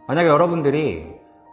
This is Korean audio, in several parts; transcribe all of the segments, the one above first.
만약에 여러분들이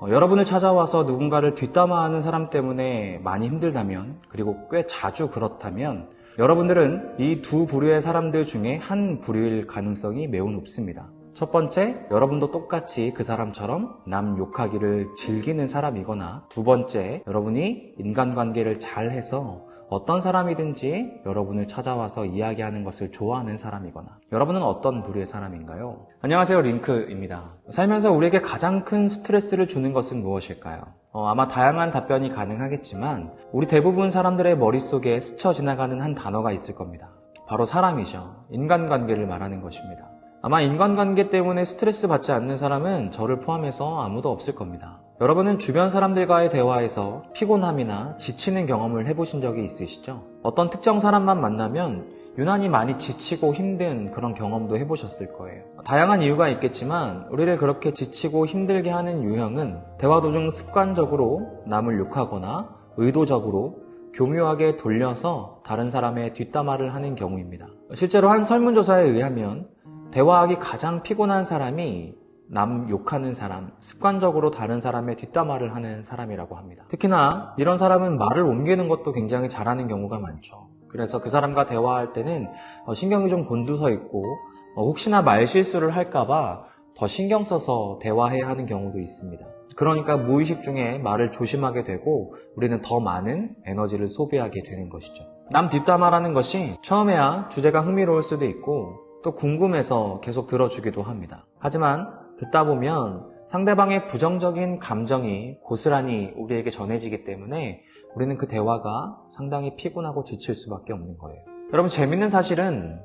여러분을 찾아와서 누군가를 뒷담화하는 사람 때문에 많이 힘들다면, 그리고 꽤 자주 그렇다면 여러분들은 이 두 부류의 사람들 중에 한 부류일 가능성이 매우 높습니다. 첫 번째, 여러분도 똑같이 그 사람처럼 남 욕하기를 즐기는 사람이거나, 두 번째, 여러분이 인간관계를 잘해서 어떤 사람이든지 여러분을 찾아와서 이야기하는 것을 좋아하는 사람이거나, 여러분은 어떤 부류의 사람인가요? 안녕하세요, 링크입니다. 살면서 우리에게 가장 큰 스트레스를 주는 것은 무엇일까요? 아마 다양한 답변이 가능하겠지만 우리 대부분 사람들의 머릿속에 스쳐 지나가는 한 단어가 있을 겁니다. 바로 사람이죠. 인간관계를 말하는 것입니다. 아마 인간관계 때문에 스트레스 받지 않는 사람은 저를 포함해서 아무도 없을 겁니다. 여러분은 주변 사람들과의 대화에서 피곤함이나 지치는 경험을 해보신 적이 있으시죠? 어떤 특정 사람만 만나면 유난히 많이 지치고 힘든 그런 경험도 해보셨을 거예요. 다양한 이유가 있겠지만 우리를 그렇게 지치고 힘들게 하는 유형은 대화 도중 습관적으로 남을 욕하거나 의도적으로 교묘하게 돌려서 다른 사람의 뒷담화를 하는 경우입니다. 실제로 한 설문조사에 의하면 대화하기 가장 피곤한 사람이 남 욕하는 사람, 습관적으로 다른 사람의 뒷담화를 하는 사람이라고 합니다. 특히나 이런 사람은 말을 옮기는 것도 굉장히 잘하는 경우가 많죠. 그래서 그 사람과 대화할 때는 신경이 좀 곤두서 있고 혹시나 말실수를 할까봐 더 신경 써서 대화해야 하는 경우도 있습니다. 그러니까 무의식 중에 말을 조심하게 되고 우리는 더 많은 에너지를 소비하게 되는 것이죠. 남 뒷담화라는 것이 처음에야 주제가 흥미로울 수도 있고 또 궁금해서 계속 들어주기도 합니다. 하지만 듣다 보면 상대방의 부정적인 감정이 고스란히 우리에게 전해지기 때문에 우리는 그 대화가 상당히 피곤하고 지칠 수밖에 없는 거예요. 여러분, 재밌는 사실은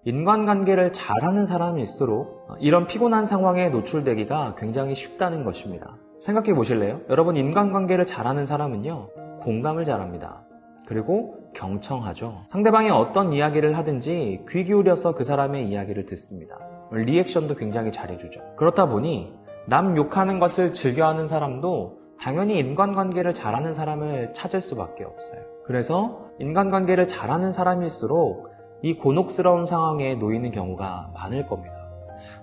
인간관계를 잘하는 사람일수록 이런 피곤한 상황에 노출되기가 굉장히 쉽다는 것입니다. 생각해 보실래요? 여러분, 인간관계를 잘하는 사람은요, 공감을 잘합니다. 그리고 경청하죠. 상대방이 어떤 이야기를 하든지 귀 기울여서 그 사람의 이야기를 듣습니다. 리액션도 굉장히 잘해주죠. 그렇다 보니 남 욕하는 것을 즐겨하는 사람도 당연히 인간관계를 잘하는 사람을 찾을 수밖에 없어요. 그래서 인간관계를 잘하는 사람일수록 이 곤혹스러운 상황에 놓이는 경우가 많을 겁니다.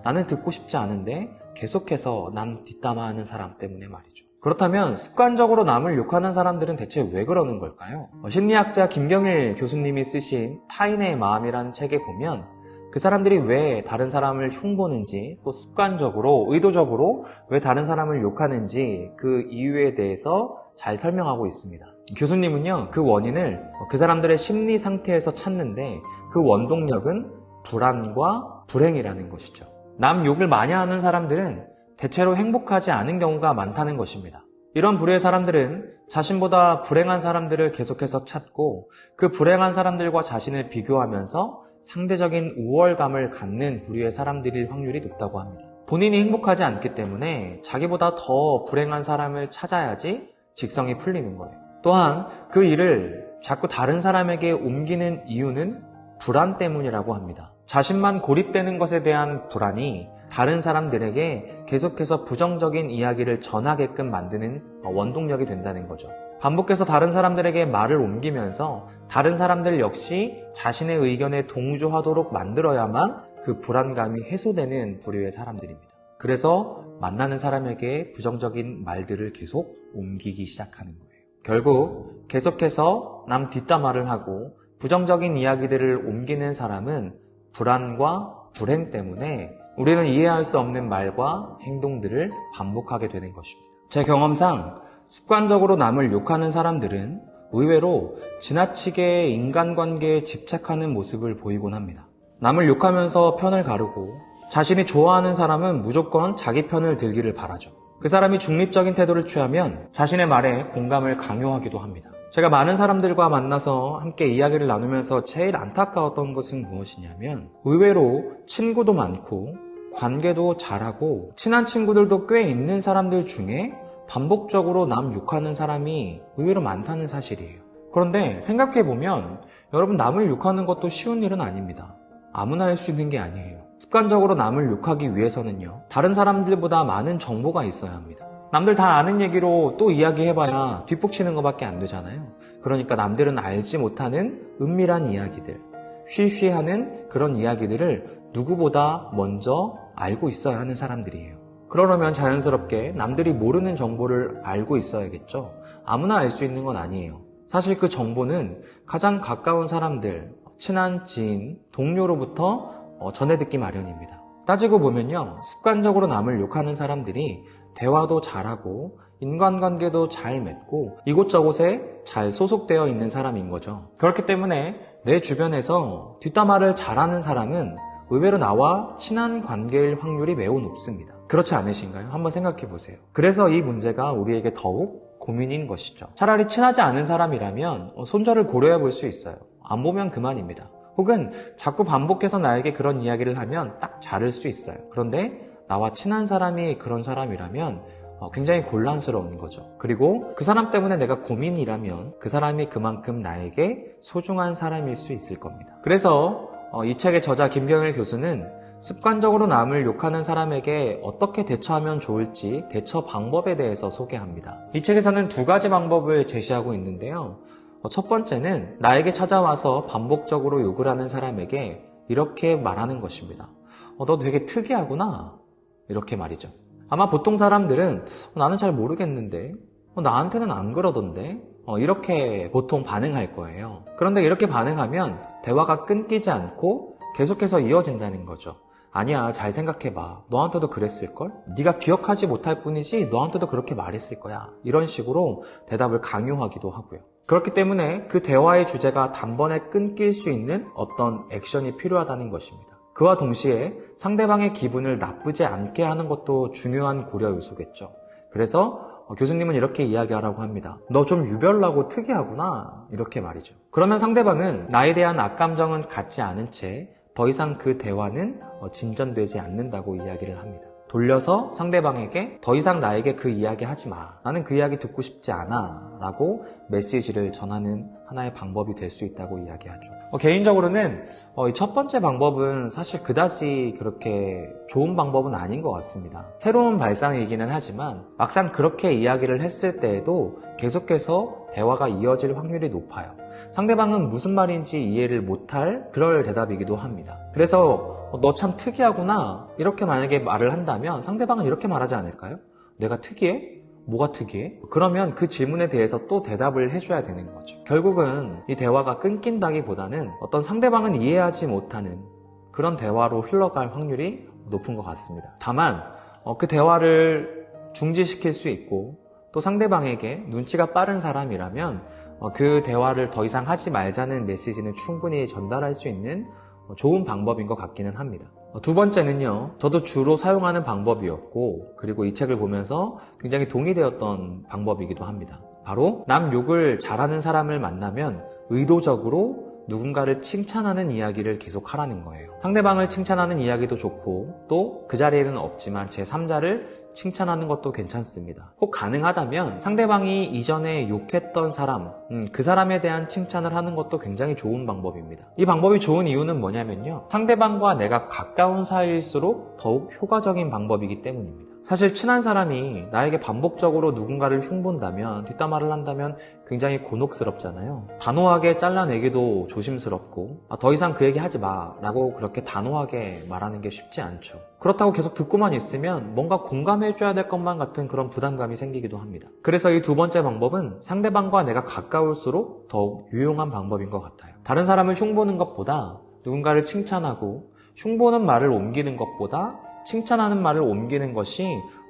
나는 듣고 싶지 않은데 계속해서 남 뒷담화하는 사람 때문에 말이죠. 그렇다면 습관적으로 남을 욕하는 사람들은 대체 왜 그러는 걸까요? 심리학자 김경일 교수님이 쓰신 타인의 마음이라는 책에 보면 그 사람들이 왜 다른 사람을 흉보는지, 또 습관적으로, 의도적으로 왜 다른 사람을 욕하는지 그 이유에 대해서 잘 설명하고 있습니다. 교수님은요, 그 원인을 그 사람들의 심리 상태에서 찾는데 그 원동력은 불안과 불행이라는 것이죠. 남 욕을 많이 하는 사람들은 대체로 행복하지 않은 경우가 많다는 것입니다. 이런 부류의 사람들은 자신보다 불행한 사람들을 계속해서 찾고 그 불행한 사람들과 자신을 비교하면서 상대적인 우월감을 갖는 부류의 사람들일 확률이 높다고 합니다. 본인이 행복하지 않기 때문에 자기보다 더 불행한 사람을 찾아야지 직성이 풀리는 거예요. 또한 그 일을 자꾸 다른 사람에게 옮기는 이유는 불안 때문이라고 합니다. 자신만 고립되는 것에 대한 불안이 다른 사람들에게 계속해서 부정적인 이야기를 전하게끔 만드는 원동력이 된다는 거죠. 반복해서 다른 사람들에게 말을 옮기면서 다른 사람들 역시 자신의 의견에 동조하도록 만들어야만 그 불안감이 해소되는 부류의 사람들입니다. 그래서 만나는 사람에게 부정적인 말들을 계속 옮기기 시작하는 거예요. 결국 계속해서 남 뒷담화를 하고 부정적인 이야기들을 옮기는 사람은 불안과 불행 때문에 우리는 이해할 수 없는 말과 행동들을 반복하게 되는 것입니다. 제 경험상 습관적으로 남을 욕하는 사람들은 의외로 지나치게 인간관계에 집착하는 모습을 보이곤 합니다. 남을 욕하면서 편을 가르고 자신이 좋아하는 사람은 무조건 자기 편을 들기를 바라죠. 그 사람이 중립적인 태도를 취하면 자신의 말에 공감을 강요하기도 합니다. 제가 많은 사람들과 만나서 함께 이야기를 나누면서 제일 안타까웠던 것은 무엇이냐면 의외로 친구도 많고 관계도 잘하고 친한 친구들도 꽤 있는 사람들 중에 반복적으로 남 욕하는 사람이 의외로 많다는 사실이에요. 그런데 생각해보면 여러분, 남을 욕하는 것도 쉬운 일은 아닙니다. 아무나 할 수 있는 게 아니에요. 습관적으로 남을 욕하기 위해서는요, 다른 사람들보다 많은 정보가 있어야 합니다. 남들 다 아는 얘기로 또 이야기해봐야 뒷북치는 것밖에 안 되잖아요. 그러니까 남들은 알지 못하는 은밀한 이야기들, 쉬쉬하는 그런 이야기들을 누구보다 먼저 알고 있어야 하는 사람들이에요. 그러려면 자연스럽게 남들이 모르는 정보를 알고 있어야겠죠. 아무나 알 수 있는 건 아니에요. 사실 그 정보는 가장 가까운 사람들, 친한 지인, 동료로부터 전해 듣기 마련입니다. 따지고 보면요, 습관적으로 남을 욕하는 사람들이 대화도 잘하고 인간관계도 잘 맺고 이곳저곳에 잘 소속되어 있는 사람인 거죠. 그렇기 때문에 내 주변에서 뒷담화를 잘하는 사람은 의외로 나와 친한 관계일 확률이 매우 높습니다. 그렇지 않으신가요? 한번 생각해 보세요. 그래서 이 문제가 우리에게 더욱 고민인 것이죠. 차라리 친하지 않은 사람이라면 손절을 고려해 볼 수 있어요. 안 보면 그만입니다. 혹은 자꾸 반복해서 나에게 그런 이야기를 하면 딱 자를 수 있어요. 그런데 나와 친한 사람이 그런 사람이라면 굉장히 곤란스러운 거죠. 그리고 그 사람 때문에 내가 고민이라면 그 사람이 그만큼 나에게 소중한 사람일 수 있을 겁니다. 그래서 이 책의 저자 김병일 교수는 습관적으로 남을 욕하는 사람에게 어떻게 대처하면 좋을지 대처 방법에 대해서 소개합니다. 이 책에서는 두 가지 방법을 제시하고 있는데요. 첫 번째는 나에게 찾아와서 반복적으로 욕을 하는 사람에게 이렇게 말하는 것입니다. 너 되게 특이하구나. 이렇게 말이죠. 아마 보통 사람들은 나는 잘 모르겠는데 나한테는 안 그러던데 이렇게 보통 반응할 거예요. 그런데 이렇게 반응하면 대화가 끊기지 않고 계속해서 이어진다는 거죠. 아니야, 잘 생각해봐. 너한테도 그랬을걸? 네가 기억하지 못할 뿐이지 너한테도 그렇게 말했을 거야. 이런 식으로 대답을 강요하기도 하고요. 그렇기 때문에 그 대화의 주제가 단번에 끊길 수 있는 어떤 액션이 필요하다는 것입니다. 그와 동시에 상대방의 기분을 나쁘지 않게 하는 것도 중요한 고려 요소겠죠. 그래서 교수님은 이렇게 이야기하라고 합니다. 너 좀 유별나고 특이하구나. 이렇게 말이죠. 그러면 상대방은 나에 대한 악감정은 갖지 않은 채 더 이상 그 대화는 진전되지 않는다고 이야기를 합니다. 돌려서 상대방에게 더 이상 나에게 그 이야기 하지 마. 나는 그 이야기 듣고 싶지 않아. 라고 메시지를 전하는 하나의 방법이 될 수 있다고 이야기하죠. 개인적으로는 이 첫 번째 방법은 사실 그다지 그렇게 좋은 방법은 아닌 것 같습니다. 새로운 발상이기는 하지만 막상 그렇게 이야기를 했을 때에도 계속해서 대화가 이어질 확률이 높아요. 상대방은 무슨 말인지 이해를 못할 그럴 대답이기도 합니다. 그래서 너 참 특이하구나 이렇게 만약에 말을 한다면 상대방은 이렇게 말하지 않을까요? 내가 특이해? 뭐가 특이해? 그러면 그 질문에 대해서 또 대답을 해줘야 되는 거죠. 결국은 이 대화가 끊긴다기보다는 어떤 상대방은 이해하지 못하는 그런 대화로 흘러갈 확률이 높은 것 같습니다. 다만 그 대화를 중지시킬 수 있고 또 상대방에게 눈치가 빠른 사람이라면 그 대화를 더 이상 하지 말자는 메시지는 충분히 전달할 수 있는 좋은 방법인 것 같기는 합니다. 두 번째는요, 저도 주로 사용하는 방법이었고 그리고 이 책을 보면서 굉장히 동의되었던 방법이기도 합니다. 바로 남 욕을 잘하는 사람을 만나면 의도적으로 누군가를 칭찬하는 이야기를 계속 하라는 거예요. 상대방을 칭찬하는 이야기도 좋고 또 그 자리에는 없지만 제3자를 칭찬하는 것도 괜찮습니다. 혹 가능하다면 상대방이 이전에 욕했던 사람, 그 사람에 대한 칭찬을 하는 것도 굉장히 좋은 방법입니다. 이 방법이 좋은 이유는 뭐냐면요, 상대방과 내가 가까운 사이일수록 더욱 효과적인 방법이기 때문입니다. 사실 친한 사람이 나에게 반복적으로 누군가를 흉본다면, 뒷담화를 한다면 굉장히 곤혹스럽잖아요. 단호하게 잘라내기도 조심스럽고 더 이상 그 얘기 하지 마 라고 그렇게 단호하게 말하는 게 쉽지 않죠. 그렇다고 계속 듣고만 있으면 뭔가 공감해줘야 될 것만 같은 그런 부담감이 생기기도 합니다. 그래서 이 두 번째 방법은 상대방과 내가 가까울수록 더욱 유용한 방법인 것 같아요. 다른 사람을 흉보는 것보다 누군가를 칭찬하고 흉보는 말을 옮기는 것보다 칭찬하는 말을 옮기는 것이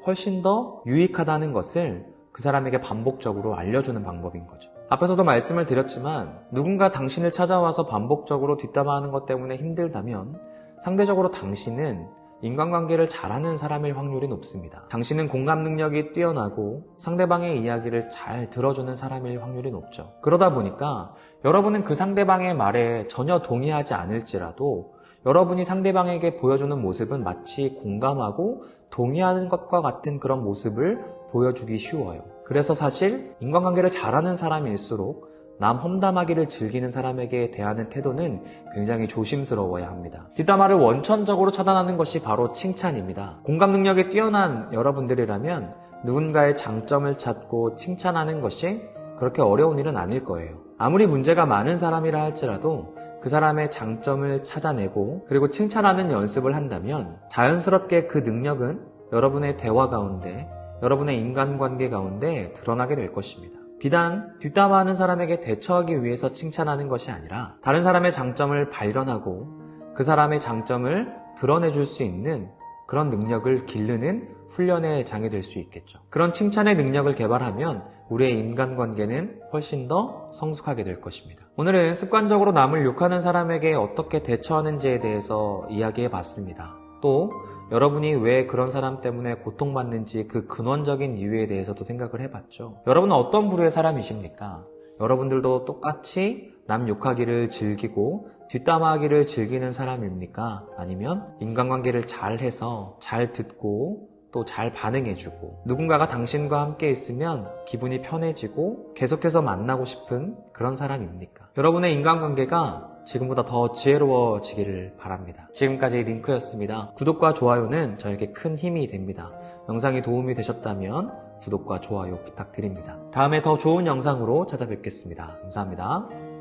훨씬 더 유익하다는 것을 그 사람에게 반복적으로 알려주는 방법인 거죠. 앞에서도 말씀을 드렸지만 누군가 당신을 찾아와서 반복적으로 뒷담화하는 것 때문에 힘들다면 상대적으로 당신은 인간관계를 잘하는 사람일 확률이 높습니다. 당신은 공감 능력이 뛰어나고 상대방의 이야기를 잘 들어주는 사람일 확률이 높죠. 그러다 보니까 여러분은 그 상대방의 말에 전혀 동의하지 않을지라도 여러분이 상대방에게 보여주는 모습은 마치 공감하고 동의하는 것과 같은 그런 모습을 보여주기 쉬워요. 그래서 사실 인간관계를 잘하는 사람일수록 남 험담하기를 즐기는 사람에게 대하는 태도는 굉장히 조심스러워야 합니다. 뒷담화를 원천적으로 차단하는 것이 바로 칭찬입니다. 공감 능력이 뛰어난 여러분들이라면 누군가의 장점을 찾고 칭찬하는 것이 그렇게 어려운 일은 아닐 거예요. 아무리 문제가 많은 사람이라 할지라도 그 사람의 장점을 찾아내고 그리고 칭찬하는 연습을 한다면 자연스럽게 그 능력은 여러분의 대화 가운데, 여러분의 인간관계 가운데 드러나게 될 것입니다. 비단 뒷담화하는 사람에게 대처하기 위해서 칭찬하는 것이 아니라 다른 사람의 장점을 발견하고 그 사람의 장점을 드러내줄 수 있는 그런 능력을 기르는 훈련의 장이 될 수 있겠죠. 그런 칭찬의 능력을 개발하면 우리의 인간관계는 훨씬 더 성숙하게 될 것입니다. 오늘은 습관적으로 남을 욕하는 사람에게 어떻게 대처하는지에 대해서 이야기해 봤습니다. 또 여러분이 왜 그런 사람 때문에 고통받는지 그 근원적인 이유에 대해서도 생각을 해봤죠. 여러분은 어떤 부류의 사람이십니까? 여러분들도 똑같이 남 욕하기를 즐기고 뒷담화하기를 즐기는 사람입니까? 아니면 인간관계를 잘 해서 잘 듣고 또 잘 반응해주고 누군가가 당신과 함께 있으면 기분이 편해지고 계속해서 만나고 싶은 그런 사람입니까? 여러분의 인간관계가 지금보다 더 지혜로워지기를 바랍니다. 지금까지 링크였습니다. 구독과 좋아요는 저에게 큰 힘이 됩니다. 영상이 도움이 되셨다면 구독과 좋아요 부탁드립니다. 다음에 더 좋은 영상으로 찾아뵙겠습니다. 감사합니다.